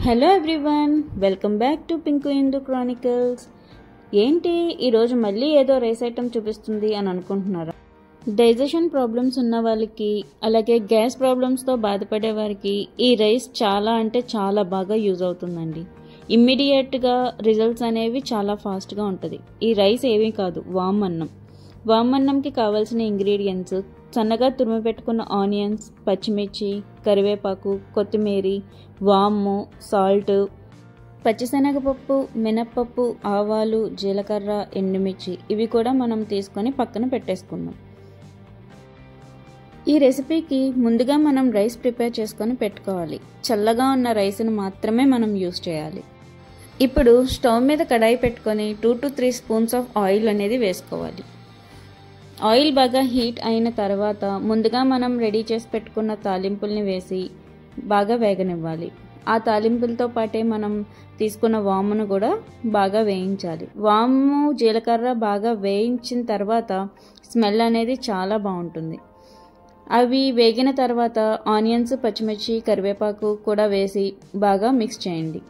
Hello everyone, welcome back to pink Indu Chronicles. ఏంటి ఈరోజు మళ్ళీ ఏదో రైస్ ఐటమ్ చూపిస్తుంది అని అనుకుంటున్నారా? డైజెషన్ ప్రాబ్లమ్స్ ఉన్న వాళ్ళకి, అలాగే గ్యాస్ ప్రాబ్లమ్స్తో బాధపడే వారికి ఈ రైస్ చాలా అంటే చాలా బాగా యూజ్ అవుతుందండి. ఇమ్మీడియట్గా రిజల్ట్స్ అనేవి చాలా ఫాస్ట్గా ఉంటుంది. ఈ రైస్ ఏమీ కాదు, వామ్ అన్నం. వామ్ అన్నంకి కావాల్సిన ఇంగ్రీడియంట్స్: సన్నగా తురిమి పెట్టుకున్న ఆనియన్స్, పచ్చిమిర్చి, కరివేపాకు, కొత్తిమీర, వాము, సాల్ట్, పచ్చిశనగపప్పు, మినప్పప్పు, ఆవాలు, జీలకర్ర, ఎండుమిర్చి ఇవి కూడా మనం తీసుకొని పక్కన పెట్టేసుకుందాం. ఈ రెసిపీకి ముందుగా మనం రైస్ ప్రిపేర్ చేసుకొని పెట్టుకోవాలి. చల్లగా ఉన్న రైస్ని మాత్రమే మనం యూస్ చేయాలి. ఇప్పుడు స్టవ్ మీద కడాయి పెట్టుకొని 2 to 3 స్పూన్స్ ఆఫ్ ఆయిల్ అనేది వేసుకోవాలి. ఆయిల్ బాగా హీట్ అయిన తర్వాత ముందుగా మనం రెడీ చేసి పెట్టుకున్న తాలింపుల్ని వేసి బాగా వేగనివ్వాలి. ఆ తాలింపులతో పాటే మనం తీసుకున్న వామును కూడా బాగా వేయించాలి. వాము, జీలకర్ర బాగా వేయించిన తర్వాత స్మెల్ అనేది చాలా బాగుంటుంది. అవి వేగిన తర్వాత ఆనియన్స్, పచ్చిమిర్చి, కరివేపాకు కూడా వేసి బాగా మిక్స్ చేయండి.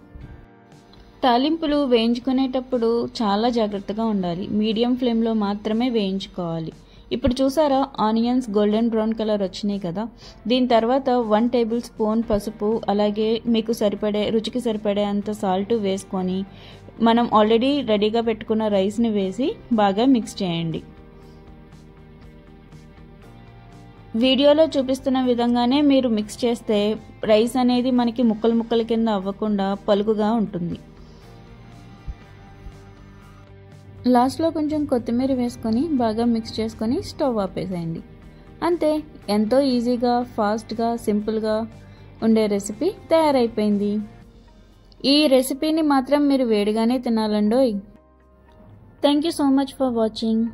తాలింపులు వేయించుకునేటప్పుడు చాలా జాగ్రత్తగా ఉండాలి. మీడియం ఫ్లేమ్లో మాత్రమే వేయించుకోవాలి. ఇప్పుడు చూసారా, ఆనియన్స్ గోల్డెన్ బ్రౌన్ కలర్ వచ్చినాయి కదా. దీని తర్వాత 1 టేబుల్ స్పూన్ పసుపు, అలాగే మీకు రుచికి సరిపడే అంత సాల్ట్ వేసుకొని మనం ఆల్రెడీ రెడీగా పెట్టుకున్న రైస్ని వేసి బాగా మిక్స్ చేయండి. వీడియోలో చూపిస్తున్న విధంగానే మీరు మిక్స్ చేస్తే రైస్ అనేది మనకి ముక్కలు ముక్కల కింద అవ్వకుండా పలుకుగా ఉంటుంది. లాస్ట్లో కొంచెం కొత్తిమీర వేసుకొని బాగా మిక్స్ చేసుకొని స్టవ్ ఆపేసేయండి. అంతే, ఎంతో ఈజీగా, ఫాస్ట్గా, సింపుల్గా ఉండే రెసిపీ తయారైపోయింది. ఈ రెసిపీని మాత్రం మీరు వేడిగానే తినాలండోయ్. Thank you so much for watching.